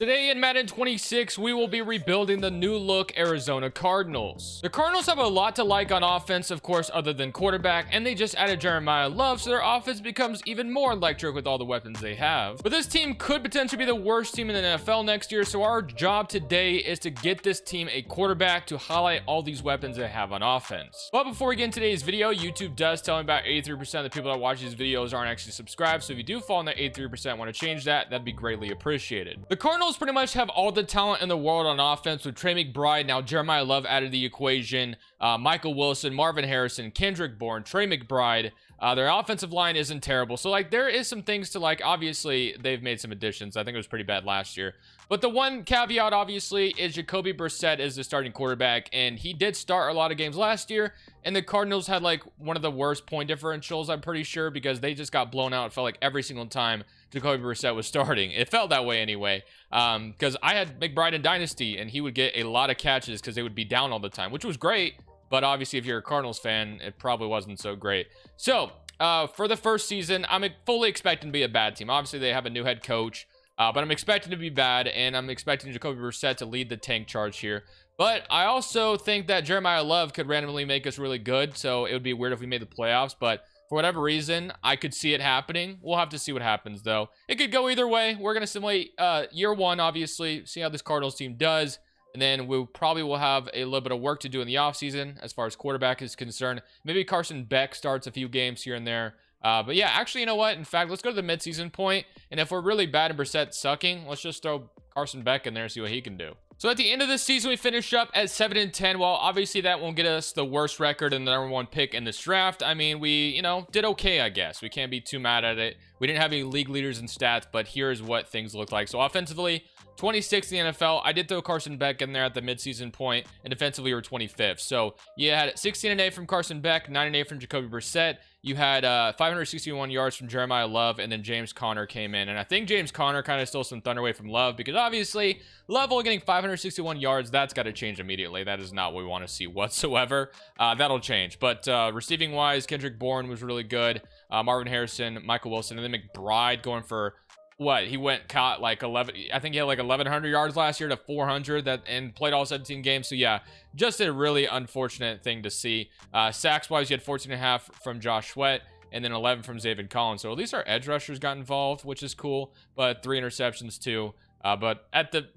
Today in Madden 26, we will be rebuilding the new look Arizona Cardinals. The Cardinals have a lot to like on offense, of course, other than quarterback, and they just added Jeremiah Love, so their offense becomes even more electric with all the weapons they have. But this team could potentially be the worst team in the NFL next year, so our job today is to get this team a quarterback to highlight all these weapons they have on offense. But before we get into today's video, YouTube does tell me about 83% of the people that watch these videos aren't actually subscribed, so if you do fall in that 83% want to change that, that'd be greatly appreciated. The Cardinals pretty much have all the talent in the world on offense with Trey McBride. Now Jeremiah Love added to the equation, Michael Wilson, Marvin Harrison, Kendrick Bourne, Trey McBride. Their offensive line isn't terrible, so like there is some things to like. Obviously they've made some additions. I think it was pretty bad last year, but the one caveat obviously is Jacoby Brissett is the starting quarterback, and he did start a lot of games last year, and the Cardinals had like one of the worst point differentials, I'm pretty sure, because they just got blown out. It felt like every single time Jacoby Brissett was starting. It felt that way anyway, because I had McBride in Dynasty, and he would get a lot of catches because they would be down all the time, which was great. But obviously, if you're a Cardinals fan, it probably wasn't so great. So, for the first season, I'm fully expecting to be a bad team. Obviously, they have a new head coach, but I'm expecting to be bad, and I'm expecting Jacoby Brissett to lead the tank charge here. But I also think that Jeremiah Love could randomly make us really good, so it would be weird if we made the playoffs, but for whatever reason, I could see it happening. We'll have to see what happens, though. It could go either way. We're going to simulate year one, obviously, see how this Cardinals team does. And then we probably will have a little bit of work to do in the offseason as far as quarterback is concerned. Maybe Carson Beck starts a few games here and there. But yeah, actually, you know what? In fact, let's go to the midseason point. And if we're really bad and Brissett sucking, let's just throw Carson Beck in there and see what he can do. So at the end of this season, we finished up at 7-10. Well, obviously that won't get us the worst record and the #1 pick in this draft. I mean, we, did okay, I guess. We can't be too mad at it. We didn't have any league leaders in stats, but here's what things look like. So offensively, 26th in the NFL. I did throw Carson Beck in there at the midseason point, and defensively we were 25th. So you had 16-8 from Carson Beck, 9-8 from Jacoby Brissett. You had 561 yards from Jeremiah Love, and then James Conner came in. And I think James Conner kind of stole some thunder away from Love, because obviously Love only getting 561 yards, that's got to change immediately. That is not what we want to see whatsoever. That'll change. But receiving wise, Kendrick Bourne was really good. Marvin Harrison, Michael Wilson, and then McBride going for what he caught like 11. I think he had like 1,100 yards last year to 400 and played all 17 games. So yeah, just a really unfortunate thing to see. Sacks wise, you had 14.5 from Josh Sweat and then 11 from Zaven Collins. So at least our edge rushers got involved, which is cool. But 3 interceptions too. But at the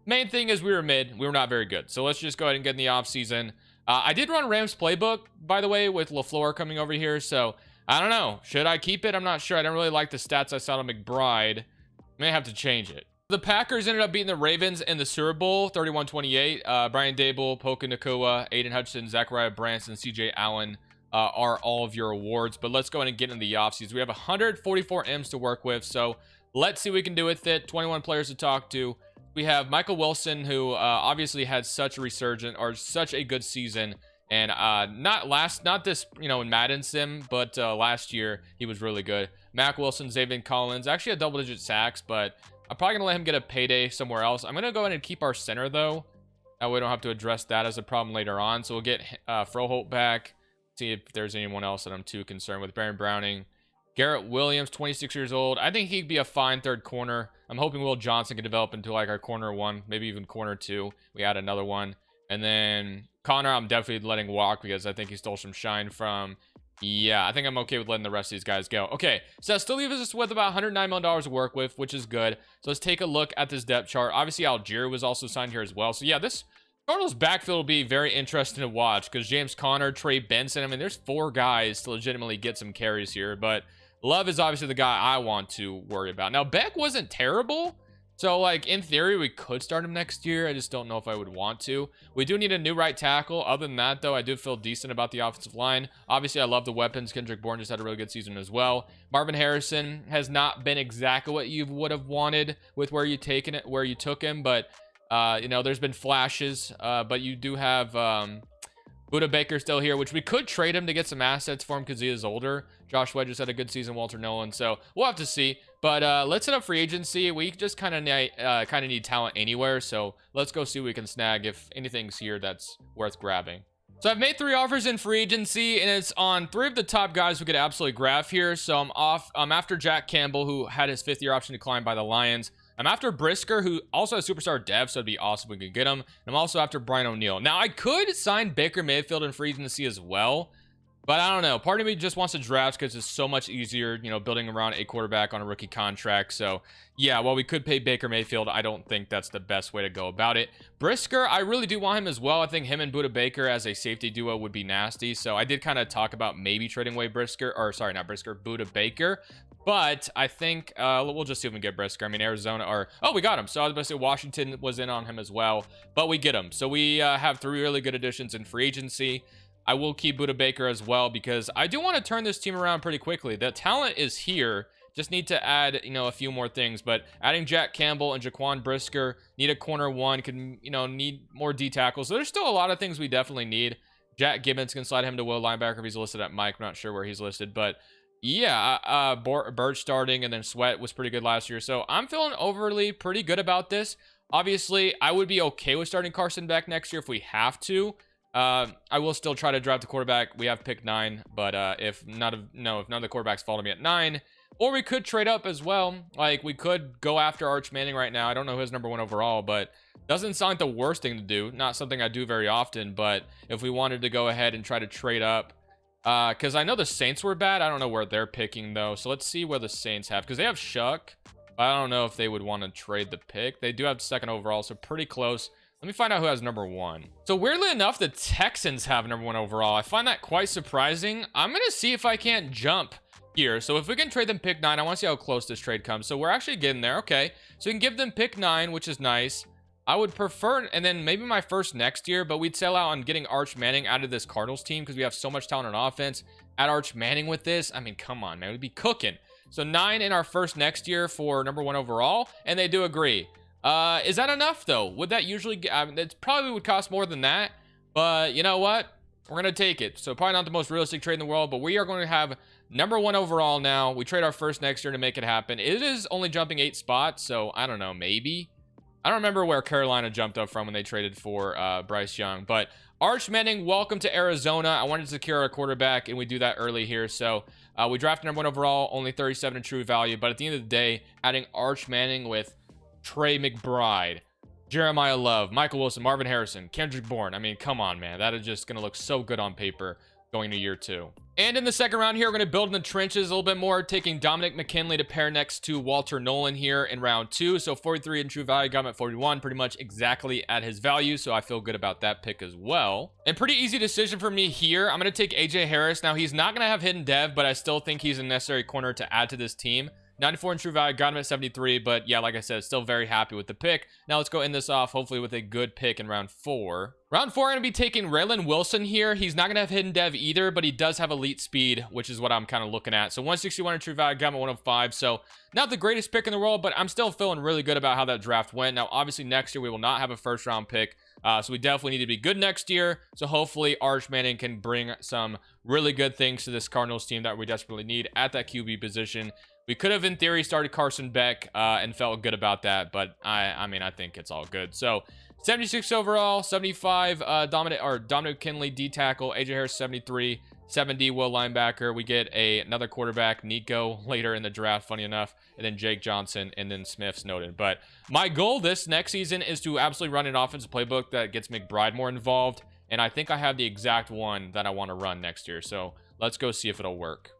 main thing is we were mid. We were not very good. So let's just go ahead and get in the offseason. I did run Rams playbook, by the way, with LaFleur coming over here. So I don't know. Should I keep it? I'm not sure. I don't really like the stats I saw on McBride. May have to change it. The Packers ended up beating the Ravens in the Super Bowl 31-28. Brian Dable, Puka Nacua, Aiden Hutchinson, Zachariah Branson, CJ Allen are all of your awards. But let's go ahead and get into the offseason. We have 144 M's to work with, so let's see what we can do with it. 21 players to talk to. We have Michael Wilson, who obviously had such a resurgent or such a good season. And not this, in Madden sim, but last year he was really good. Mac Wilson, Zaven Collins, actually had double-digit sacks, but I'm probably gonna let him get a payday somewhere else. I'm gonna go ahead and keep our center though. That way we don't have to address that as a problem later on. So we'll get Froholt back. See if there's anyone else that I'm too concerned with. Baron Browning, Garrett Williams, 26 years old. I think he'd be a fine third corner. I'm hoping Will Johnson can develop into like our corner 1, maybe even corner 2. We add another one, and then Connor, I'm definitely letting walk because I think he stole some shine from. Yeah, I think I'm okay with letting the rest of these guys go. Okay, so that still leaves us with about $109 million to work with, which is good. So let's take a look at this depth chart. Obviously, Algier was also signed here as well. So yeah, this Cardinals backfield will be very interesting to watch because James Conner, Trey Benson. I mean, there's 4 guys to legitimately get some carries here, but Love is obviously the guy I want to worry about. Now, Beck wasn't terrible. So, like, in theory, we could start him next year. I just don't know if I would want to. We do need a new right tackle. Other than that, though, I do feel decent about the offensive line. Obviously, I love the weapons. Kendrick Bourne just had a really good season as well. Marvin Harrison has not been exactly what you would have wanted with where you took him. But, there's been flashes. But you do have Buda Baker still here, which we could trade him to get some assets for him because he is older. Josh Wedge just had a good season, Walter Nolan. So we'll have to see. But let's hit up free agency. We just kind of need talent anywhere. So let's go see what we can snag if anything's here that's worth grabbing. So I've made 3 offers in free agency, and it's on 3 of the top guys we could absolutely grab here. So I'm after Jack Campbell, who had his 5th-year option declined by the Lions. I'm after Brisker, who also has superstar dev, so it'd be awesome if we could get him. And I'm also after Brian O'Neill. Now, I could sign Baker Mayfield in free agency as well, but I don't know. Part of me just wants to draft because it's so much easier, you know, building around a quarterback on a rookie contract. So, yeah, while we could pay Baker Mayfield, I don't think that's the best way to go about it. Brisker, I really do want him as well. I think him and Budda Baker as a safety duo would be nasty. So I did kind of talk about maybe trading away Brisker, or sorry, not Brisker, Budda Baker. But I think we'll just see if we can get Brisker. I mean, Arizona are... Oh, we got him. So I was about to say Washington was in on him as well. But we get him. So we have 3 really good additions in free agency. I will keep Budda Baker as well because I do want to turn this team around pretty quickly. The talent is here. Just need to add, you know, a few more things. But adding Jack Campbell and Jaquan Brisker, need a corner 1, can, you know, need more D tackles. So there's still a lot of things we definitely need. Jack Gibbons can slide him to will linebacker if he's listed at Mike. I'm not sure where he's listed, but yeah, Birch starting, and then Sweat was pretty good last year. So I'm feeling overly pretty good about this. Obviously, I would be okay with starting Carson Beck next year if we have to. I will still try to draft the quarterback. We have pick 9, but if none of the quarterbacks fall to me at 9, or we could trade up as well. Like, we could go after Arch Manning right now. I don't know who has number 1 overall, but doesn't sound like the worst thing to do. Not something I do very often, but if we wanted to go ahead and try to trade up, because I know the Saints were bad. I don't know where they're picking though. So let's see where the Saints have, because they have Shuck. I don't know if they would want to trade the pick. They do have 2nd overall, so pretty close. Let me find out who has number 1. So weirdly enough, the Texans have number 1 overall. I find that quite surprising. I'm going to see if I can't jump here. So if we can trade them pick 9, I want to see how close this trade comes. So we're actually getting there. Okay. So we can give them pick 9, which is nice. I would prefer, and then maybe my first next year, but we'd sell out on getting Arch Manning out of this Cardinals team because we have so much talent on offense. Add Arch Manning with this. I mean, come on, man. We'd be cooking. So 9 in our first next year for number 1 overall. And they do agree. Is that enough though? Would that usually it probably would cost more than that, but you know what, we're gonna take it. So probably not the most realistic trade in the world, but we are going to have number 1 overall now. We trade our first next year to make it happen. It is only jumping 8 spots, so I don't know, maybe. I don't remember where Carolina jumped up from when they traded for Bryce Young, but Arch Manning, welcome to Arizona. I wanted to secure a quarterback, and we do that early here. So we drafted number 1 overall, only 37 in true value, but at the end of the day, adding Arch Manning with Trey McBride, Jeremiah Love, Michael Wilson, Marvin Harrison, Kendrick Bourne. I mean, come on, man. That is just going to look so good on paper going to year 2. And in the second round here, we're going to build in the trenches a little bit more, taking Dominic McKinley to pair next to Walter Nolan here in round 2. So 43 in true value, got him at 41, pretty much exactly at his value. So I feel good about that pick as well. And pretty easy decision for me here. I'm going to take AJ Harris. Now, he's not going to have hidden dev, but I still think he's a necessary corner to add to this team. 94 in true value, got him at 73, but yeah, like I said, still very happy with the pick. Now let's go end this off, hopefully with a good pick in round 4. Round 4, I'm going to be taking Raylan Wilson here. He's not going to have hidden dev either, but he does have elite speed, which is what I'm kind of looking at. So 161 in true value, got him at 105, so not the greatest pick in the world, but I'm still feeling really good about how that draft went. Now, obviously, next year we will not have a first round pick, so we definitely need to be good next year. So hopefully Arch Manning can bring some really good things to this Cardinals team that we desperately need at that QB position. We could have, in theory, started Carson Beck and felt good about that, but I mean, I think it's all good. So 76 overall, 75 Dominic McKinley D tackle, AJ Harris 73, 70 will linebacker. We get another quarterback, Nico, later in the draft, funny enough, and then Jake Johnson, and then Smith Snowden. But my goal this next season is to absolutely run an offensive playbook that gets McBride more involved, and I think I have the exact one that I want to run next year. So let's go see if it'll work.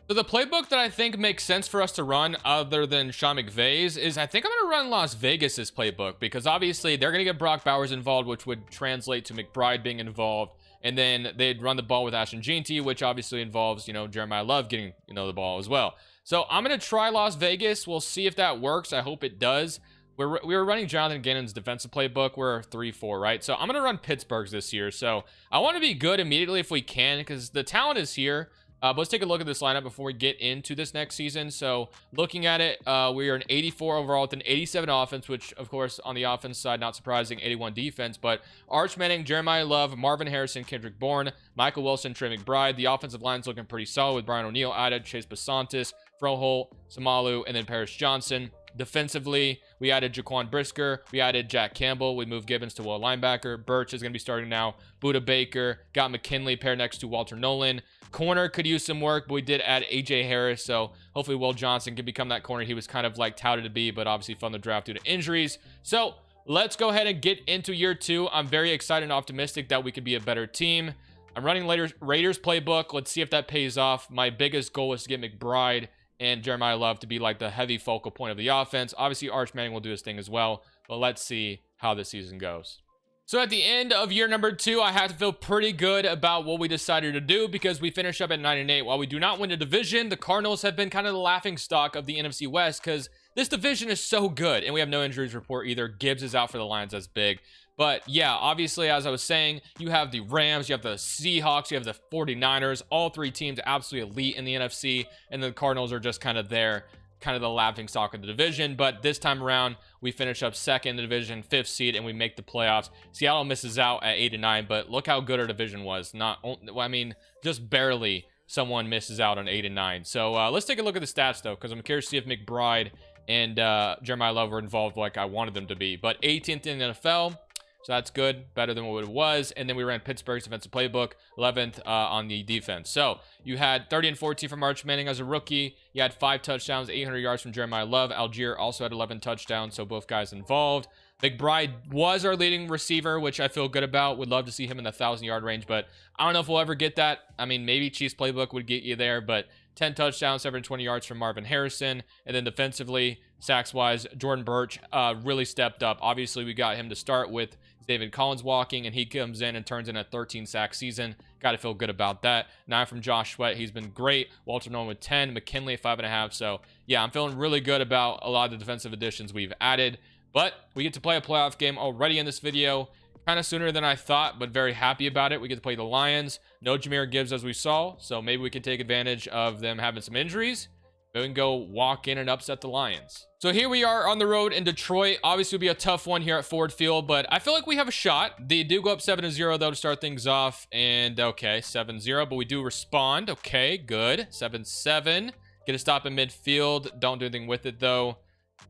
So the playbook that I think makes sense for us to run other than Sean McVay's is I think I'm going to run Las Vegas's playbook, because obviously they're going to get Brock Bowers involved, which would translate to McBride being involved. And then they'd run the ball with Ashton Jeanty, which obviously involves, you know, Jeremiah Love getting, you know, the ball as well. So I'm going to try Las Vegas. We'll see if that works. I hope it does. We were running Jonathan Gannon's defensive playbook. We're 3-4, right? So I'm going to run Pittsburgh's this year. So I want to be good immediately if we can, because the talent is here. But let's take a look at this lineup before we get into this next season. So looking at it, we are an 84 overall with an 87 offense, which of course on the offense side, not surprising, 81 defense. But Arch Manning, Jeremiah Love, Marvin Harrison, Kendrick Bourne, Michael Wilson, Trey McBride. The offensive line's looking pretty solid with Brian O'Neill added, Chase Basantis, Froholt, Samalu, and then Paris Johnson. Defensively, we added Jaquan Brisker. We added Jack Campbell. We moved Gibbons to will linebacker. Birch is going to be starting now. Buda Baker. Got McKinley paired next to Walter Nolan. Corner could use some work, but we did add AJ Harris. So hopefully Will Johnson can become that corner he was kind of like touted to be, but obviously fell in the draft due to injuries. So let's go ahead and get into year 2. I'm very excited and optimistic that we could be a better team. I'm running Raiders playbook. Let's see if that pays off. My biggest goal is to get McBride and Jeremiah Love to be like the heavy focal point of the offense. Obviously, Arch Manning will do his thing as well, but let's see how this season goes. So at the end of year number 2, I have to feel pretty good about what we decided to do because we finished up at 9-8. While we do not win the division, the Cardinals have been kind of the laughing stock of the NFC West because this division is so good, and we have no injuries report either. Gibbs is out for the Lions. That's big. But yeah, obviously, as I was saying, you have the Rams, you have the Seahawks, you have the 49ers, all 3 teams absolutely elite in the NFC, and the Cardinals are just kind of there, kind of the laughing stock of the division. But this time around, we finish up 2nd in the division, 5th seed, and we make the playoffs. Seattle misses out at 8-9, but look how good our division was. I mean, just barely someone misses out on 8-9. So let's take a look at the stats, though, because I'm curious to see if McBride and Jeremiah Love were involved like I wanted them to be. But 18th in the NFL. So that's good, better than what it was. And then we ran Pittsburgh's defensive playbook, 11th on the defense. So you had 30 and 14 from Arch Manning as a rookie. You had 5 touchdowns, 800 yards from Jeremiah Love. Algier also had 11 touchdowns, so both guys involved. McBride was our leading receiver, which I feel good about. Would love to see him in the 1,000-yard range, but I don't know if we'll ever get that. I mean, maybe Chiefs playbook would get you there, but 10 touchdowns, 720 yards from Marvin Harrison. And then defensively, sacks-wise, Jordan Birch really stepped up. Obviously, we got him to start with David Collins walking, and he comes in and turns in a 13-sack season. Got to feel good about that. 9 from Josh Sweat. He's been great. Walter Nolan with 10. McKinley, 5.5. So, yeah, I'm feeling really good about a lot of the defensive additions we've added. But we get to play a playoff game already in this video. Kind of sooner than I thought, but very happy about it. We get to play the Lions. No Jahmyr Gibbs, as we saw. So maybe we could take advantage of them having some injuries. We can go walk in and upset the Lions. So here we are on the road in Detroit. Obviously, it'll be a tough one here at Ford Field, but I feel like we have a shot. They do go up 7-0, though, to start things off. And, okay, 7-0, but we do respond. Okay, good. 7-7. Get a stop in midfield. Don't do anything with it, though.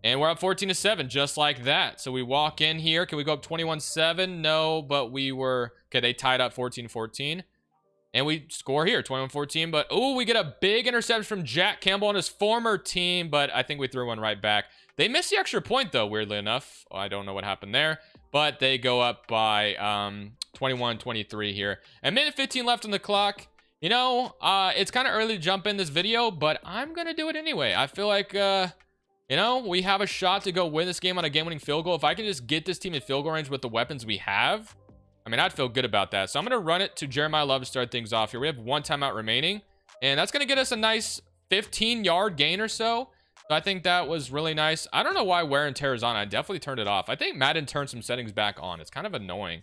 And we're up 14-7, just like that. So we walk in here. Can we go up 21-7? No, but we were... Okay, they tied up 14-14. And we score here, 21-14. But, oh, we get a big interception from Jack Campbell on his former team. But I think we threw one right back. They missed the extra point, though, weirdly enough. I don't know what happened there. But they go up by 21-23 here. And minute 15 left on the clock. You know, it's kind of early to jump in this video, but I'm going to do it anyway. I feel like, you know, we have a shot to go win this game on a game-winning field goal. If I can just get this team in field goal range with the weapons we have, I mean, I'd feel good about that. So I'm going to run it to Jeremiah Love to start things off here. We have 1 timeout remaining, and that's going to get us a nice 15-yard gain or so. So I think that was really nice. I don't know why wear and tear is on. I definitely turned it off. I think Madden turned some settings back on. It's kind of annoying.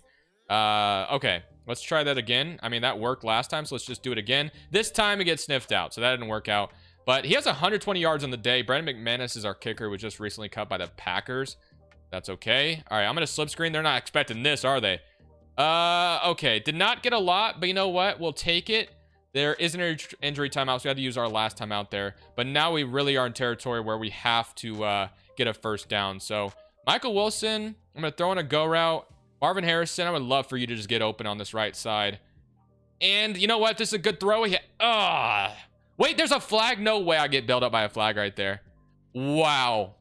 Okay, let's try that again. I mean, that worked last time, so let's just do it again. This time it gets sniffed out, so that didn't work out. But he has 120 yards on the day. Brandon McManus is our kicker, who was just recently cut by the Packers. That's okay. All right, I'm going to slip screen. They're not expecting this, are they? Okay. Did not get a lot, but you know what? We'll take it. There is an injury timeout, so we had to use our last timeout there. But now we really are in territory where we have to get a first down. So Michael Wilson, I'm going to throw in a go route. Marvin Harrison, I would love for you to just get open on this right side. And you know what? This is a good throw. Wait, there's a flag. No way I get bailed up by a flag right there. Wow.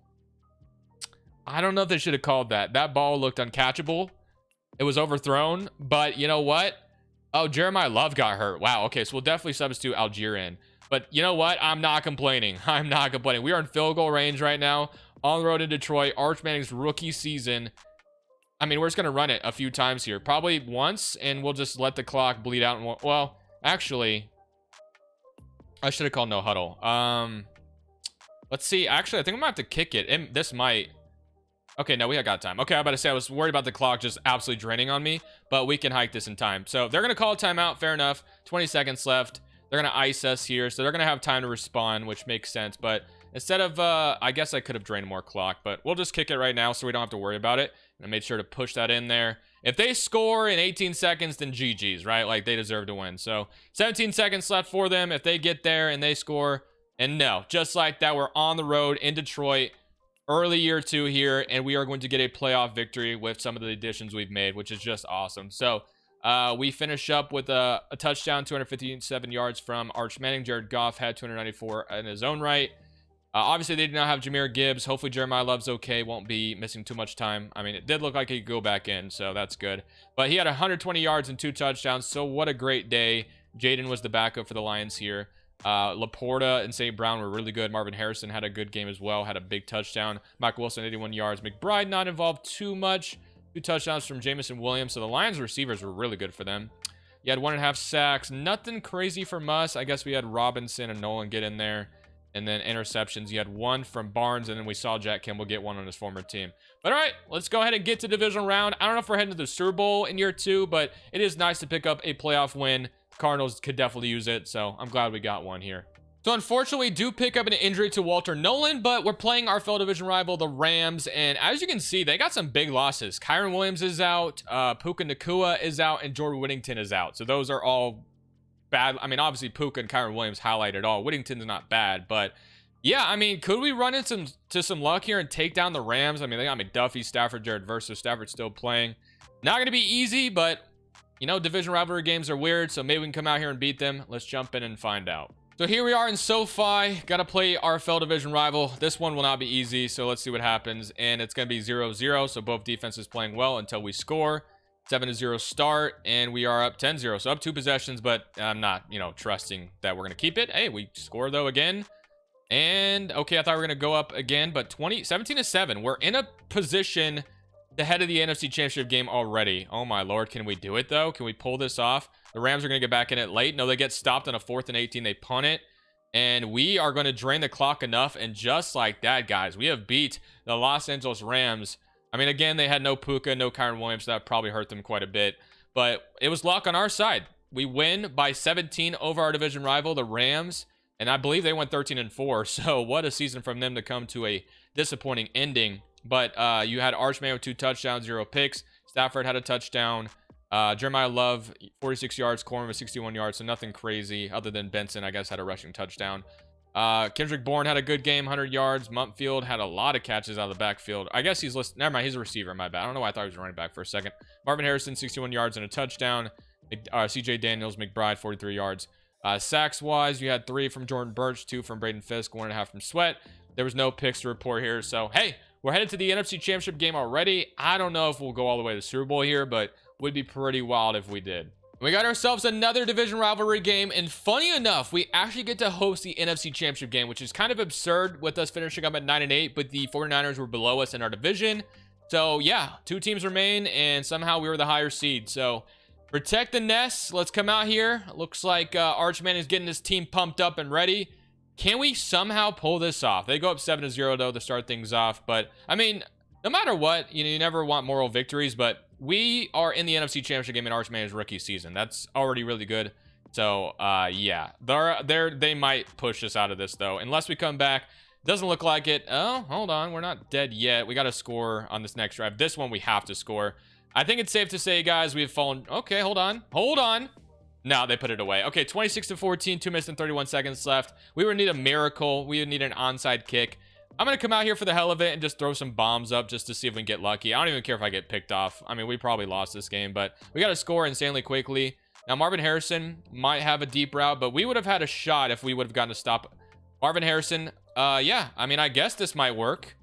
I don't know if they should have called that. That ball looked uncatchable. It was overthrown, but you know what? Oh, Jeremiah Love got hurt. Wow. Okay, so we'll definitely substitute Algier in. But you know what? I'm not complaining. I'm not complaining. We are in field goal range right now on the road in Detroit. Arch Manning's rookie season. I mean, we're just going to run it a few times here. Probably once, and we'll just let the clock bleed out. And well, actually, I should have called no huddle. Let's see. Actually, I think I'm going to have to kick it. And this might... Okay, no, we got time. Okay, I'm about to say I was worried about the clock just absolutely draining on me, but we can hike this in time. So they're going to call a timeout. Fair enough. 20 seconds left. They're going to ice us here, so they're going to have time to respond, which makes sense. But instead of, I guess I could have drained more clock, but we'll just kick it right now so we don't have to worry about it. And I made sure to push that in there. If they score in 18 seconds, then GG's, right? Like, they deserve to win. So 17 seconds left for them. If they get there and they score, and no, just like that, we're on the road in Detroit. early year 2 here, and we are going to get a playoff victory with some of the additions we've made, which is just awesome. So we finish up with a touchdown, 257 yards from Arch Manning. Jared Goff had 294 in his own right. Obviously, they did not have Jahmyr Gibbs. Hopefully, Jeremiah Love's okay. Won't be missing too much time. I mean, it did look like he could go back in, so that's good. But he had 120 yards and 2 touchdowns, so what a great day. Jaden was the backup for the Lions here. Laporta and St. Brown were really good. Marvin Harrison had a good game as well, had a big touchdown. Mike Wilson, 81 yards. McBride not involved too much. 2 touchdowns from Jamison Williams, so the Lions receivers were really good for them. You had 1.5 sacks. Nothing crazy from us. I guess we had Robinson and Nolan get in there. And then interceptions, you had 1 from Barnes, and then we saw Jack Campbell get 1 on his former team. But all right, let's go ahead and get to divisional round. I don't know if we're heading to the Super Bowl in year 2, but it is nice to pick up a playoff win. Cardinals could definitely use it, so I'm glad we got one here. So unfortunately, we do pick up an injury to Walter Nolan, but we're playing our fellow division rival, the Rams, and as you can see, they got some big losses. Kyron Williams is out, Puka Nacua is out, and Jordan Whittington is out. So those are all bad. I mean, obviously, Puka and Kyron Williams highlight it all. Whittington's not bad, but yeah, I mean, could we run into some luck here and take down the Rams? I mean, they got McDuffie, Stafford, Jared Verse, so Stafford's still playing. Not going to be easy, but, you know, division rivalry games are weird, so maybe we can come out here and beat them. Let's jump in and find out. So here we are in SoFi. Got to play our fellow division rival. This one will not be easy, so let's see what happens. And it's going to be 0-0, so both defenses playing well until we score. 7-0 start, and we are up 10-0. So up 2 possessions, but I'm not, you know, trusting that we're going to keep it. Hey, we score, though, again. And, okay, I thought we were going to go up again, but 17-7. We're in a position the head of the NFC Championship game already. Oh, my Lord. Can we do it, though? Can we pull this off? The Rams are going to get back in it late. No, they get stopped on a 4th and 18. They punt it. And we are going to drain the clock enough. And just like that, guys, we have beat the Los Angeles Rams. I mean, again, they had no Puka, no Kyron Williams. So that probably hurt them quite a bit. But it was luck on our side. We win by 17 over our division rival, the Rams. And I believe they went 13-4. So what a season from them to come to a disappointing ending. But you had Archman with 2 touchdowns, 0 picks. Stafford had a touchdown. Jeremiah Love, 46 yards. Coleman with 61 yards. So nothing crazy other than Benson, I guess, had a rushing touchdown. Kendrick Bourne had a good game, 100 yards. Mumpfield had a lot of catches out of the backfield. I guess he's listed. Never mind, he's a receiver, my bad. I don't know why I thought he was a running back for a second. Marvin Harrison, 61 yards and a touchdown. CJ Daniels, McBride, 43 yards. Sacks-wise, you had 3 from Jordan Birch, 2 from Braden Fisk, 1.5 from Sweat. There was no picks to report here. So, hey, we're headed to the NFC Championship game already. I don't know if we'll go all the way to the Super Bowl here, but would be pretty wild if we did. We got ourselves another division rivalry game, and funny enough, we actually get to host the NFC Championship game, which is kind of absurd with us finishing up at 9-8, but the 49ers were below us in our division. So, yeah, 2 teams remain, and somehow we were the higher seed. So, protect the nest. Let's come out here. Looks like Archman is getting his team pumped up and ready. Can we somehow pull this off? They go up 7-0, though, to start things off. But, I mean, no matter what, you never want moral victories, but we are in the NFC Championship game in Archman's rookie season. That's already really good. So, yeah. They might push us out of this, though. Unless we come back. Doesn't look like it. Oh, hold on. We're not dead yet. We got to score on this next drive. This one we have to score. I think it's safe to say, guys, we've fallen. Okay, hold on. Hold on. No, they put it away. Okay, 26-14, 2 minutes and 31 seconds left. We would need a miracle. We would need an onside kick. I'm going to come out here for the hell of it and just throw some bombs up just to see if we can get lucky. I don't even care if I get picked off. I mean, we probably lost this game, but we got to score insanely quickly. Now, Marvin Harrison might have a deep route, but we would have had a shot if we would have gotten to stop Marvin Harrison. Yeah, I mean, I guess this might work.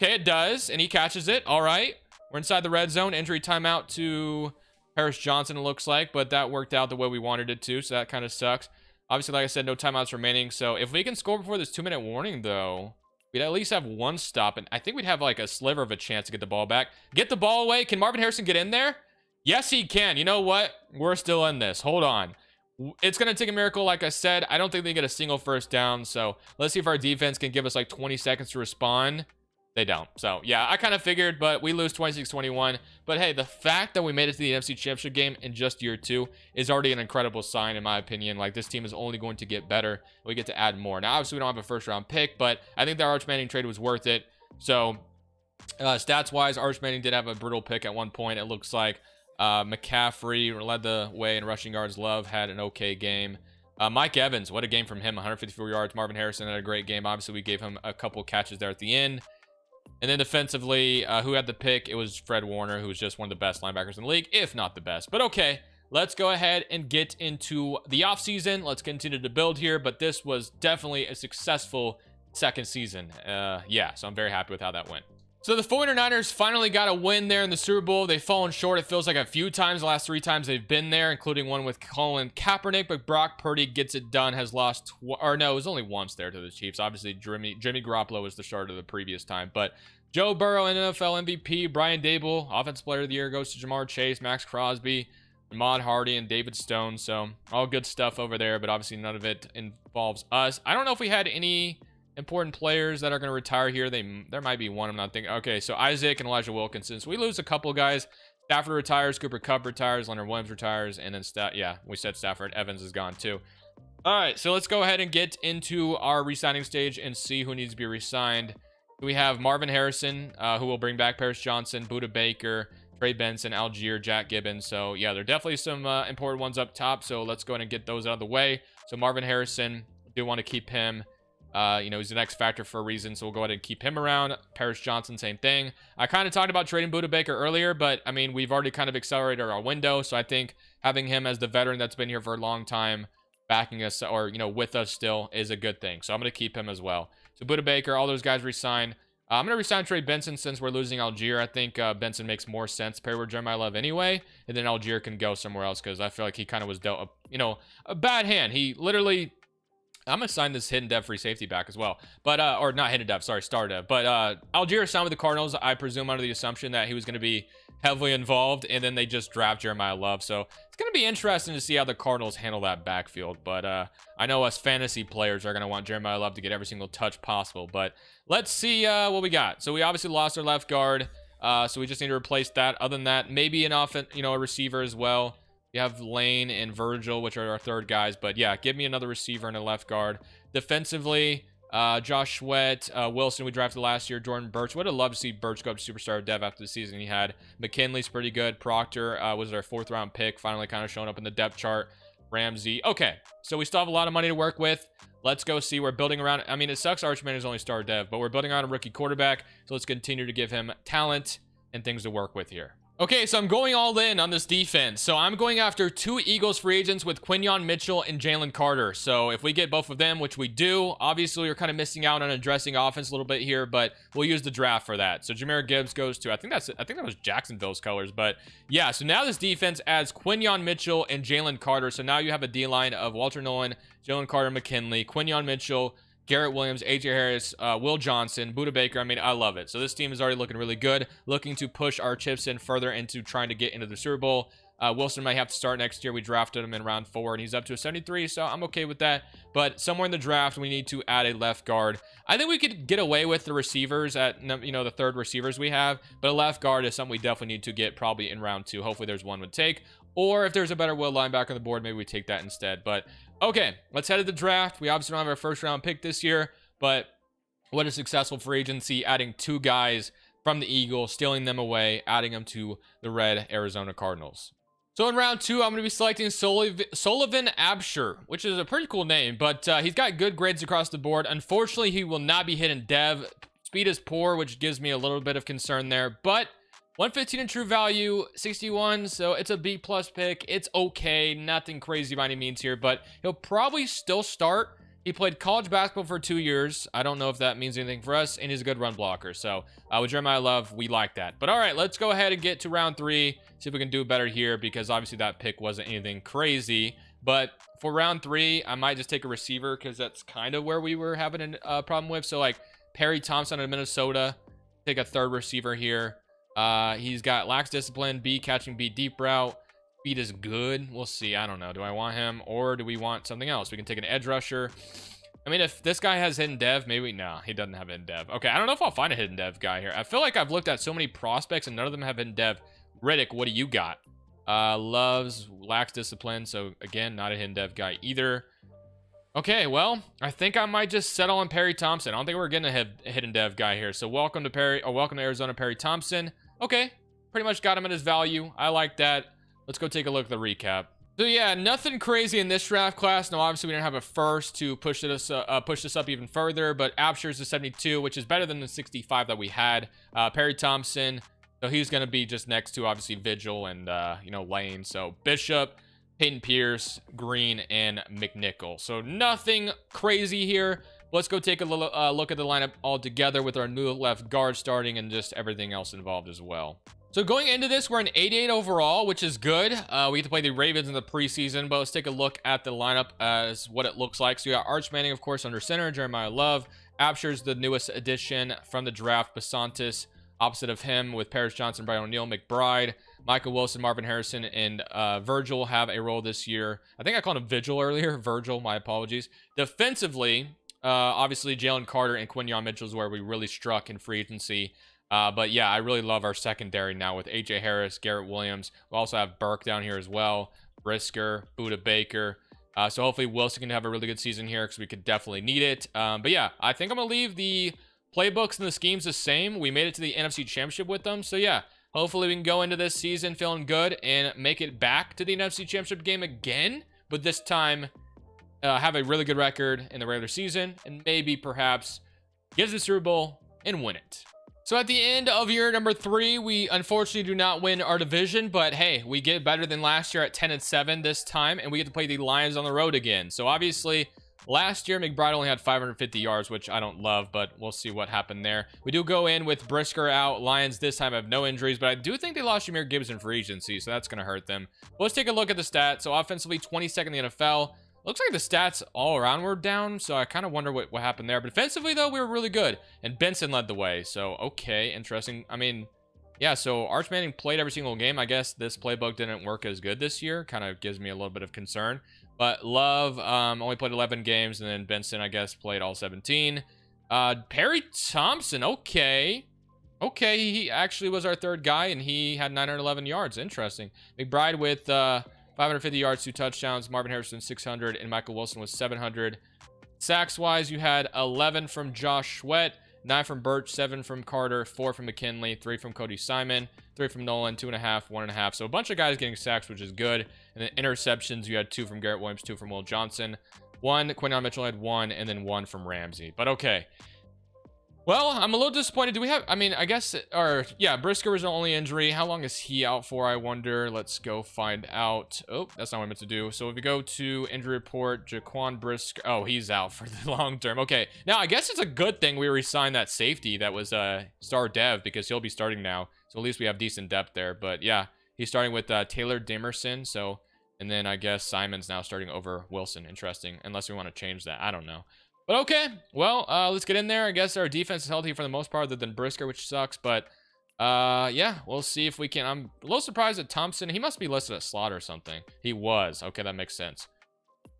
Okay, it does, and he catches it. All right. We're inside the red zone. Injury timeout to Paris Johnson, it looks like, but that worked out the way we wanted it to, so that kind of sucks. Obviously, like I said, no timeouts remaining, so if we can score before this 2-minute warning, though, we'd at least have 1 stop, and I think we'd have like a sliver of a chance to get the ball back. Get the ball away. Can Marvin Harrison get in there? Yes, he can. You know what? We're still in this. Hold on. It's going to take a miracle, like I said. I don't think they get a single first down, so let's see if our defense can give us like 20 seconds to respond. They don't. So, yeah, I kind of figured, but we lose 26-21. But, hey, the fact that we made it to the NFC Championship game in just year 2 is already an incredible sign, in my opinion. Like, this team is only going to get better. We get to add more. Now, obviously, we don't have a first-round pick, but I think the Arch Manning trade was worth it. So, stats-wise, Arch Manning did have a brutal pick at one point, it looks like. McCaffrey led the way in rushing yards. Love had an okay game. Mike Evans, what a game from him, 154 yards. Marvin Harrison had a great game. Obviously, we gave him a couple catches there at the end. And then defensively, who had the pick? It was Fred Warner, who was just one of the best linebackers in the league, if not the best. But okay, let's go ahead and get into the offseason. Let's continue to build here, but this was definitely a successful second season. Yeah, so I'm very happy with how that went. So the 49ers finally got a win there in the Super Bowl. They've fallen short, it feels like, a few times. The last 3 times they've been there, including one with Colin Kaepernick, but Brock Purdy gets it done, has lost, or no, it was only once there to the Chiefs. Obviously, Jimmy Garoppolo was the starter the previous time, but Joe Burrow, NFL MVP, Brian Dable, Offensive Player of the Year, goes to Jamar Chase, Max Crosby, Ahmad Hardy, and David Stone. So all good stuff over there, but obviously none of it involves us. I don't know if we had any important players that are going to retire here. There might be one I'm not thinking. Okay, so Isaac and Elijah Wilkinson. So we lose a couple guys. Stafford retires, Cooper Kupp retires, Leonard Williams retires, and then yeah, we said Stafford. Evans is gone too. All right, so let's go ahead and get into our re-signing stage and see who needs to be re-signed. We have Marvin Harrison, who will bring back Paris Johnson, Buda Baker, Trey Benson, Algier, Jack Gibbons. So yeah, there are definitely some important ones up top. So let's go ahead and get those out of the way. So Marvin Harrison, do want to keep him. He's an X factor for a reason, so we'll go ahead and keep him around. Paris Johnson, same thing. I kind of talked about trading Buda Baker earlier, but I mean, we've already kind of accelerated our window, so I think having him as the veteran that's been here for a long time, backing us, or with us still, is a good thing. So I'm going to keep him as well. So Buda Baker, all those guys resign. I'm going to resign Trey Benson since we're losing Algier. I think Benson makes more sense paired with Jeremiah Love anyway, and then Algier can go somewhere else because I feel like he kind of was dealt a bad hand. He literally, I'm going to sign this hidden dev free safety back as well. But, or not hidden dev, sorry, star dev. But Algier signed with the Cardinals, I presume under the assumption that he was going to be heavily involved, and then they just draft Jeremiah Love. So it's going to be interesting to see how the Cardinals handle that backfield. But I know us fantasy players are going to want Jeremiah Love to get every single touch possible. But let's see what we got. So we obviously lost our left guard. So we just need to replace that. Other than that, maybe an a receiver as well. You have Lane and Virgil, which are our third guys. But yeah, give me another receiver and a left guard. Defensively, Josh Sweat, Wilson, we drafted last year. Jordan Burch. Would have loved to see Burch go up to superstar dev after the season he had. McKinley's pretty good. Proctor was our 4th round pick. Finally kind of showing up in the depth chart. Ramsey. Okay, so we still have a lot of money to work with. Let's go see. We're building around. I mean, it sucks Archman is only star dev, but we're building around a rookie quarterback. So let's continue to give him talent and things to work with here. Okay, so I'm going all in on this defense. So I'm going after 2 Eagles free agents with Quinyon Mitchell and Jalen Carter. So if we get both of them, which we do, obviously we're kind of missing out on addressing offense a little bit here, but we'll use the draft for that. So Jahmyr Gibbs goes to, I think that was Jacksonville's colors, but yeah. So now this defense adds Quinyon Mitchell and Jalen Carter. So now you have a D-line of Walter Nolan, Jalen Carter, McKinley, Quinyon Mitchell, Garrett Williams, AJ Harris, Will Johnson, Buda Baker. I mean, I love it. So this team is already looking really good, looking to push our chips in further into trying to get into the Super Bowl. Wilson might have to start next year. We drafted him in round 4, and he's up to a 73, so I'm okay with that. But somewhere in the draft, we need to add a left guard. I think we could get away with the receivers at, the third receivers we have, but a left guard is something we definitely need to get probably in round 2. Hopefully there's one would take. Or if there's a better will linebacker on the board, maybe we take that instead. But okay, let's head to the draft. We obviously don't have our first round pick this year, but what a successful free agency, adding 2 guys from the Eagles, stealing them away, adding them to the red Arizona Cardinals. So in round 2, I'm going to be selecting Sullivan Absher, which is a pretty cool name, but he's got good grades across the board. Unfortunately, he will not be hidden dev. Speed is poor, which gives me a little bit of concern there, but 115 in true value, 61, so it's a B+ pick. It's okay, nothing crazy by any means here, but he'll probably still start. He played college basketball for 2 years. I don't know if that means anything for us, and he's a good run blocker. So with Jeremiah Love, we like that. But all right, let's go ahead and get to round 3, see if we can do better here, because obviously that pick wasn't anything crazy. But for round 3, I might just take a receiver, because that's kind of where we were having a problem with. So like Perry Thompson out of Minnesota, take a third receiver here. He's got lax discipline, B catching, B deep route. Speed is good. We'll see. I don't know. Do I want him or do we want something else? We can take an edge rusher. I mean, if this guy has hidden dev, maybe no, he doesn't have hidden dev. Okay, I don't know if I'll find a hidden dev guy here. I feel like I've looked at so many prospects and none of them have hidden dev. Riddick, what do you got? Loves lax discipline, so again, not a hidden dev guy either. Okay, well, I think I might just settle on Perry Thompson. I don't think we're getting a hidden dev guy here. So welcome to Arizona, Perry Thompson. Okay, pretty much got him at his value. I like that. Let's go take a look at the recap. So yeah, nothing crazy in this draft class. No, obviously we didn't have a first to push this up even further, but Absher's the 72, which is better than the 65 that we had. Perry Thompson, so he's going to be just next to obviously Vigil and Lane. So Bishop, Peyton Pierce, Green, and McNichol. So nothing crazy here. Let's go take a little look at the lineup all together with our new left guard starting and just everything else involved as well. So going into this, we're an 88 overall, which is good. We get to play the Ravens in the preseason, but let's take a look at the lineup as what it looks like. So you got Arch Manning, of course, under center, Jeremiah Love. Absher's the newest addition from the draft. Basantis, opposite of him with Paris Johnson, Brian O'Neill, McBride, Michael Wilson, Marvin Harrison, and Virgil have a role this year. I think I called him Vigil earlier. Virgil, my apologies. Defensively, obviously Jalen Carter and Quinyon Mitchell is where we really struck in free agency. But yeah, I really love our secondary now with AJ Harris, Garrett Williams. We also have Burke down here as well, Brisker, Buda Baker. So hopefully Wilson can have a really good season here because we could definitely need it. But yeah, I think I'm going to leave the playbooks and the schemes the same. We made it to the NFC Championship with them. So yeah, hopefully we can go into this season feeling good and make it back to the NFC Championship game again. But this time, have a really good record in the regular season and maybe perhaps get to the Super Bowl and win it. So at the end of year number 3, we unfortunately do not win our division, but hey, we get better than last year at 10-7 this time, and we get to play the Lions on the road again. So obviously, last year McBride only had 550 yards, which I don't love, but we'll see what happened there. We do go in with Brisker out. Lions this time have no injuries, but I do think they lost Jahmyr Gibbs in free agency, so that's going to hurt them. But let's take a look at the stats. So offensively, 22nd in the NFL. Looks like the stats all around were down, so I kind of wonder what happened there. But defensively, though, we were really good. And Benson led the way, so okay, interesting. I mean, yeah, so Arch Manning played every single game. I guess this playbook didn't work as good this year. Kind of gives me a little bit of concern. But Love only played 11 games, and then Benson, I guess, played all 17. Perry Thompson, okay. Okay, he actually was our third guy, and he had 911 yards. Interesting. McBride with 550 yards, 2 touchdowns. Marvin Harrison, 600, and Michael Wilson was 700. Sacks-wise, you had 11 from Josh Sweat, 9 from Birch, 7 from Carter, 4 from McKinley, 3 from Cody Simon, 3 from Nolan, 2.5, 1.5. So a bunch of guys getting sacks, which is good. And then interceptions, you had 2 from Garrett Williams, 2 from Will Johnson, 1, Quinyon Mitchell had 1, and then 1 from Ramsey. But okay. Well, I'm a little disappointed. Do we have, I mean, I guess, or yeah, Brisker was the only injury. How long is he out for, I wonder? Let's go find out. Oh, that's not what I meant to do. So if we go to injury report, Jaquan Brisker, oh, he's out for the long term. Okay, now I guess it's a good thing we re-signed that safety that was star dev because he'll be starting now. So at least we have decent depth there. But yeah, he's starting with Taylor Dimerson. So, and then I guess Simon's now starting over Wilson. Interesting, unless we want to change that. I don't know. But okay, well, let's get in there. I guess our defense is healthy for the most part, other than Brisker, which sucks. But yeah, we'll see if we can. I'm a little surprised that Thompson, he must be listed as slot or something. He was. Okay, that makes sense.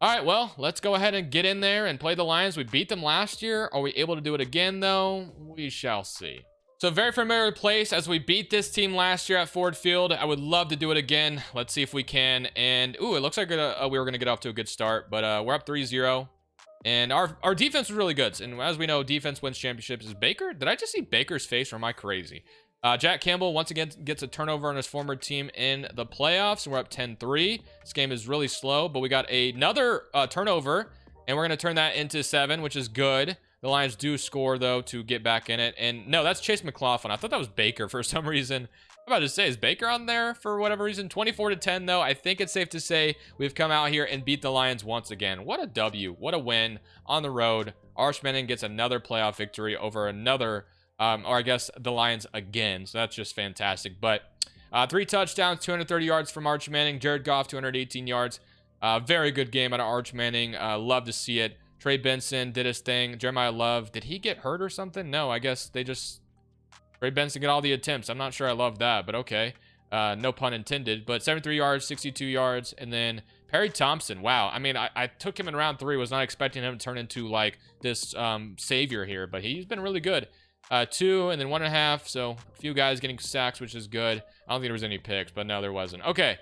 All right, well, let's go ahead and get in there and play the Lions. We beat them last year. Are we able to do it again, though? We shall see. So very familiar place as we beat this team last year at Ford Field. I would love to do it again. Let's see if we can. And, ooh, it looks like we were going to get off to a good start. But we're up 3-0. And our defense was really good. And as we know, defense wins championships. Is Baker? Did I just see Baker's face or am I crazy? Jack Campbell once again gets a turnover on his former team in the playoffs. We're up 10-3. This game is really slow, but we got another turnover. And we're going to turn that into 7, which is good. The Lions do score, though, to get back in it. And no, that's Chase McLaughlin. I thought that was Baker for some reason. I'm about to say, is Baker on there for whatever reason? 24-10, though. I think it's safe to say we've come out here and beat the Lions once again. What a W. What a win on the road. Arch Manning gets another playoff victory over another, or I guess the Lions again. So that's just fantastic. But 3 touchdowns, 230 yards from Arch Manning. Jared Goff, 218 yards. Very good game out of Arch Manning. Love to see it. Trey Benson did his thing. Jeremiah Love, did he get hurt or something? No, I guess they just... Trey Benson got all the attempts. I'm not sure I love that, but okay. No pun intended. But 73 yards, 62 yards. And then Perry Thompson. Wow. I mean, I took him in round 3. Was not expecting him to turn into, like, this savior here. But he's been really good. 2 and then 1.5. So a few guys getting sacks, which is good. I don't think there was any picks, but no, there wasn't. Okay.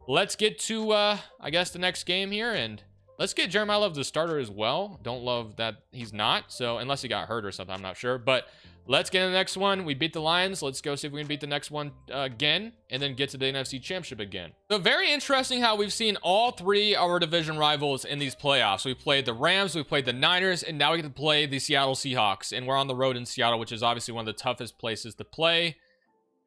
Let's get to, I guess, the next game here. And Let's get Jeremiah Love the starter as well. Don't love that he's not. So unless he got hurt or something, I'm not sure. But let's get to the next one. We beat the Lions. Let's go see if we can beat the next one again and then get to the NFC Championship again. So very interesting how we've seen all three of our division rivals in these playoffs. We played the Rams, we played the Niners, and now we get to play the Seattle Seahawks. And we're on the road in Seattle, which is obviously one of the toughest places to play.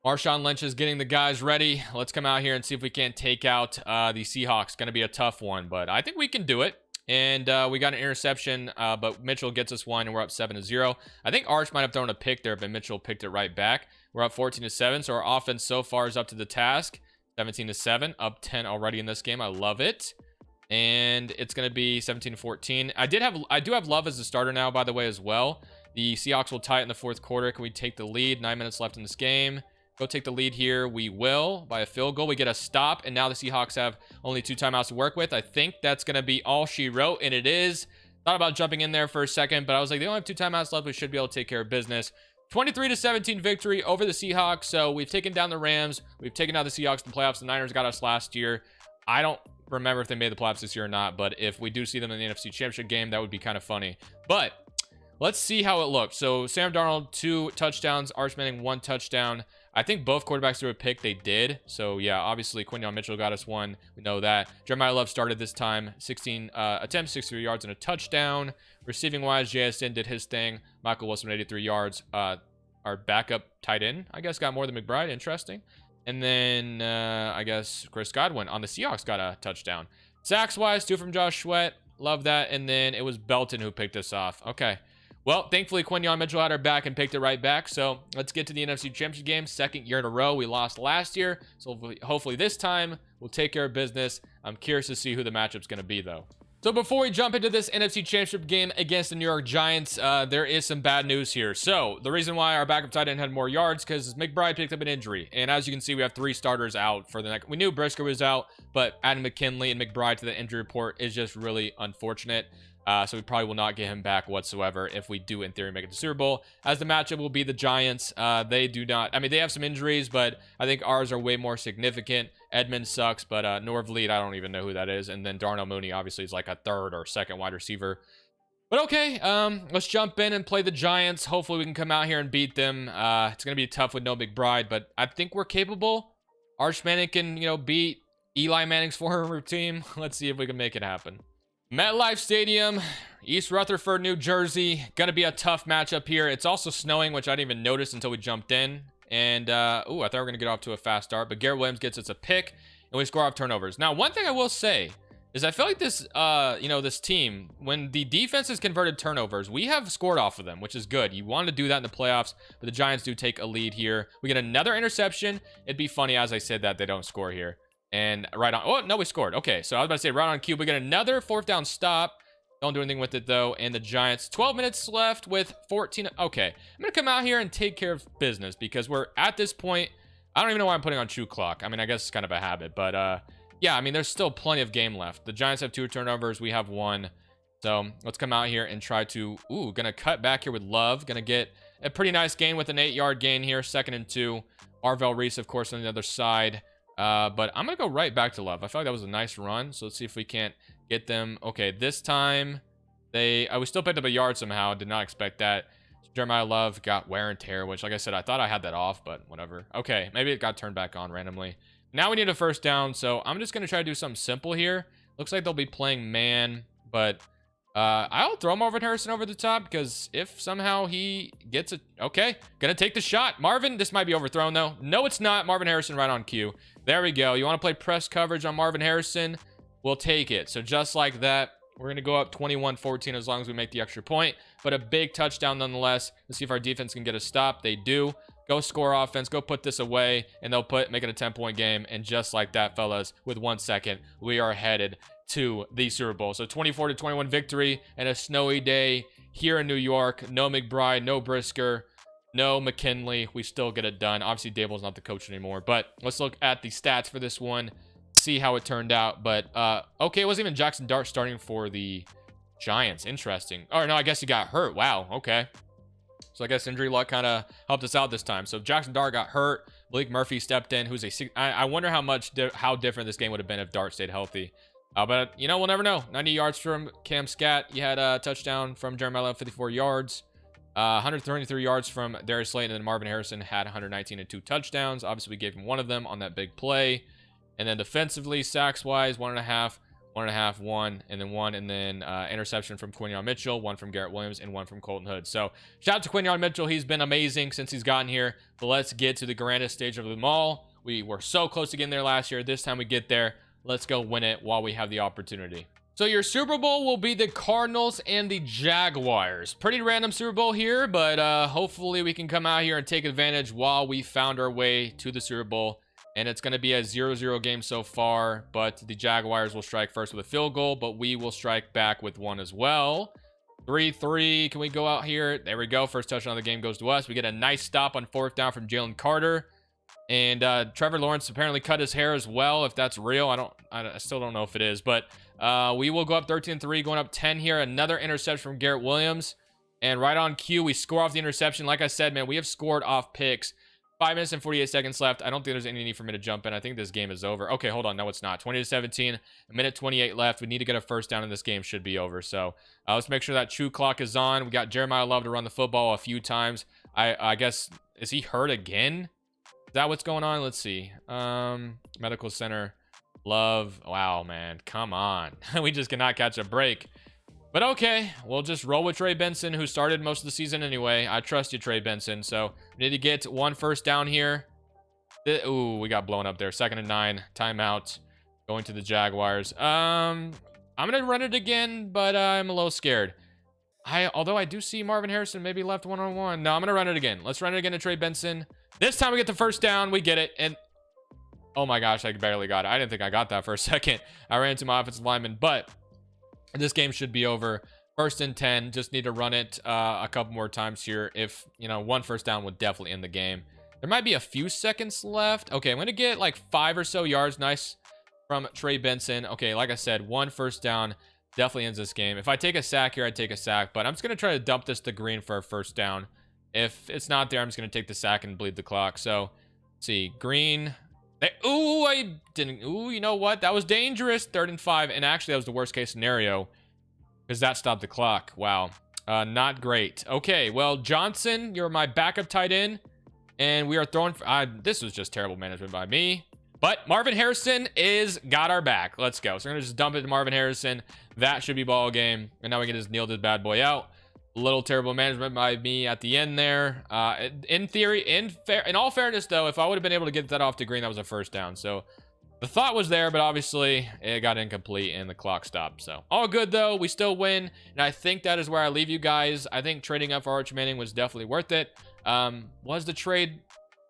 Marshawn Lynch is getting the guys ready. Let's come out here and see if we can't take out the Seahawks. Going to be a tough one, but I think we can do it. And we got an interception, but Mitchell gets us one, and we're up 7-0. I think Arch might have thrown a pick there, but Mitchell picked it right back. We're up 14-7, so our offense so far is up to the task. 17-7, up 10 already in this game. I love it. And it's going to be 17-14. I do have Love as the starter now, by the way, as well. The Seahawks will tie it in the fourth quarter. Can we take the lead? 9 minutes left in this game. Go take the lead here. We will by a field goal. We get a stop, and now the Seahawks have only 2 timeouts to work with. I think that's going to be all she wrote, and it is. Thought about jumping in there for a second, but I was like, they only have 2 timeouts left. We should be able to take care of business. 23-17 victory over the Seahawks. So we've taken down the Rams. We've taken down the Seahawks in the playoffs. The Niners got us last year. I don't remember if they made the playoffs this year or not, but if we do see them in the NFC Championship game, that would be kind of funny. But let's see how it looks. So Sam Darnold, 2 touchdowns. Arch Manning, 1 touchdown. I think both quarterbacks threw a pick. They did. So, yeah, obviously, Quinyon Mitchell got us 1. We know that. Jeremiah Love started this time. 16 attempts, 63 yards, and a touchdown. Receiving-wise, JSN did his thing. Michael Wilson, 83 yards. Our backup tight end, I guess, got more than McBride. Interesting. And then, I guess, Chris Godwin on the Seahawks got a touchdown. Sacks-wise, 2 from Josh Sweat. Love that. And then it was Belton who picked us off. Okay. Well, thankfully, Quinyon Mitchell had our back and picked it right back. So let's get to the NFC Championship game. 2nd year in a row. We lost last year. So hopefully this time we'll take care of business. I'm curious to see who the matchup's going to be, though. So before we jump into this NFC Championship game against the New York Giants, there is some bad news here. So the reason why our backup tight end had more yards because McBride picked up an injury. And as you can see, we have 3 starters out for the next. We knew Brisker was out, but adding McKinley and McBride to the injury report is just really unfortunate. So we probably will not get him back whatsoever if we do, in theory, make it to Super Bowl. As the matchup will be the Giants. They do not. I mean, they have some injuries, but I think ours are way more significant. Edmonds sucks, but Norv Lead, I don't even know who that is. And then Darnell Mooney, obviously, is like a 3rd or 2nd wide receiver. But okay, let's jump in and play the Giants. Hopefully, we can come out here and beat them. It's going to be tough with no McBride, but I think we're capable. Arch Manning can, beat Eli Manning's former team. Let's see if we can make it happen. MetLife Stadium, East Rutherford, New Jersey. Gonna be a tough matchup here. It's also snowing, which I didn't even notice until we jumped in. And, I thought we were gonna get off to a fast start, but Garrett Williams gets us a pick, and we score off turnovers. Now, one thing I will say is I feel like this, this team, when the defense has converted turnovers, we have scored off of them, which is good. You want to do that in the playoffs, but the Giants do take a lead here. We get another interception. It'd be funny, as I said, that they don't score here. And right on. Oh, no, we scored. Okay, so I was about to say right on cue. We get another 4th down stop. Don't do anything with it, though. And the Giants, 12 minutes left with 14. Okay, I'm going to come out here and take care of business because we're at this point. I don't even know why I'm putting on True Clock. I mean, I guess it's kind of a habit. But, yeah, I mean, there's still plenty of game left. The Giants have 2 turnovers. We have 1. So let's come out here and try to... Ooh, going to cut back here with Love. Going to get a pretty nice gain with an 8-yard gain here. 2nd and 2. Arvell Reese, of course, on the other side. But I'm going to go right back to Love. I feel like that was a nice run. So let's see if we can't get them. Okay, this time we still picked up a yard somehow. Did not expect that. So Jeremiah Love got wear and tear, which, like I said, I thought I had that off, but whatever. Okay, maybe it got turned back on randomly. Now we need a 1st down, so I'm just going to try to do something simple here. Looks like they'll be playing man, but I'll throw Marvin Harrison over the top because if somehow he gets it. Okay, gonna take the shot. Marvin, this might be overthrown though. No, it's not. Marvin Harrison right on cue. There we go. You want to play press coverage on Marvin Harrison? We'll take it. So just like that, we're going to go up 21-14 as long as we make the extra point. But a big touchdown nonetheless. Let's see if our defense can get a stop. They do. Go score offense. Go put this away. And they'll make it a 10-point game. And just like that, fellas, with 1 second, we are headed to the Super Bowl. So 24-21 victory and a snowy day here in New York. No McBride, no Brisker, no McKinley. We still get it done. Obviously, Dable's not the coach anymore. But let's look at the stats for this one. See how it turned out. But, okay, it wasn't even Jackson Dart starting for the Giants. Interesting. Oh, no, I guess he got hurt. Wow, okay. So I guess injury luck kind of helped us out this time. So Jackson Dart got hurt. Malik Murphy stepped in, who's I wonder how different this game would have been if Dart stayed healthy. But, you know, we'll never know. 90 yards from Cam Scat. You had a touchdown from Jeremiah Love, 54 yards. 133 yards from Darius Slayton, and then Marvin Harrison had 119 and 2 touchdowns. Obviously, we gave him one of them on that big play. And then defensively, sacks-wise, 1.5, 1.5, 1, and then 1, and then interception from Quinyon Mitchell, 1 from Garrett Williams, and 1 from Colton Hood. So shout out to Quinyon Mitchell. He's been amazing since he's gotten here. But let's get to the grandest stage of them all. We were so close to getting there last year. This time we get there. Let's go win it while we have the opportunity. So your Super Bowl will be the Cardinals and the Jaguars. Pretty random Super Bowl here, but hopefully we can come out here and take advantage while we found our way to the Super Bowl. And it's going to be a 0-0 game so far, but the Jaguars will strike first with a field goal, but we will strike back with one as well. 3-3. Can we go out here? There we go. First touchdown of the game goes to us. We get a nice stop on 4th down from Jalen Carter. And Trevor Lawrence apparently cut his hair as well, if that's real. I still don't know if it is, but we will go up 13-3, going up 10 here. Another interception from Garrett Williams. And right on cue, we score off the interception. Like I said, man, we have scored off picks. 5 minutes and 48 seconds left. I don't think there's any need for me to jump in. I think this game is over. Okay, hold on. No, it's not. 20-17. A minute 28 left. We need to get a first down, and this game should be over. So let's make sure that true clock is on. We got Jeremiah Love to run the football a few times. I guess, is he hurt again? Is that what's going on? Let's see. Medical Center. Love. Wow, man. Come on. We just cannot catch a break. But okay, we'll just roll with Trey Benson, who started most of the season anyway. I trust you, Trey Benson. So we need to get one first down here. Ooh, we got blown up there. 2nd and 9. Timeout. Going to the Jaguars. I'm going to run it again, but I'm a little scared. Although I do see Marvin Harrison maybe left one-on-one. No, I'm going to run it again. Let's run it again to Trey Benson. This time we get the first down. We get it. And oh my gosh, I barely got it. I didn't think I got that for a second. I ran into my offensive lineman, but this game should be over. 1st and 10. Just need to run it a couple more times here. If, you know, one first down would definitely end the game. There might be a few seconds left. Okay, I'm going to get like 5 or so yards. Nice from Trey Benson. Okay, like I said, one first down definitely ends this game. If I take a sack here, I'd take a sack. But I'm just going to try to dump this to Green for a first down. If it's not there, I'm just going to take the sack and bleed the clock. So, let's see. Green. Ooh, I didn't. Ooh, you know what? That was dangerous. 3rd and 5. And actually, that was the worst case scenario because that stopped the clock. Wow. Not great. Okay, well, Johnson, you're my backup tight end. And we are throwing. This was just terrible management by me. But Marvin Harrison got our back. Let's go. So we're going to just dump it to Marvin Harrison. That should be ball game. And now we can just kneel this bad boy out. A little terrible management by me at the end there. In theory, in all fairness, though, if I would have been able to get that off to Green, that was a first down. So the thought was there, but obviously it got incomplete and the clock stopped. So all good, though. We still win. And I think that is where I leave you guys. I think trading up for Arch Manning was definitely worth it. Was the trade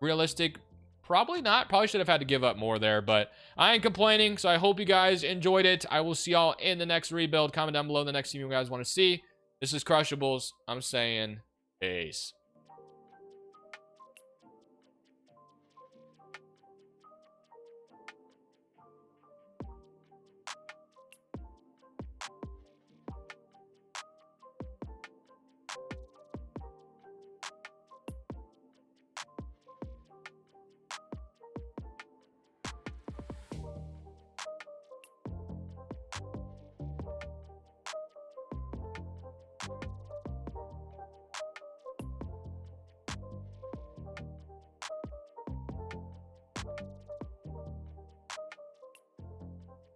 realistic? Probably not. Probably should have had to give up more there, but I ain't complaining. So I hope you guys enjoyed it. I will see y'all in the next rebuild. Comment down below the next team you guys want to see. This is Crushables. I'm saying peace.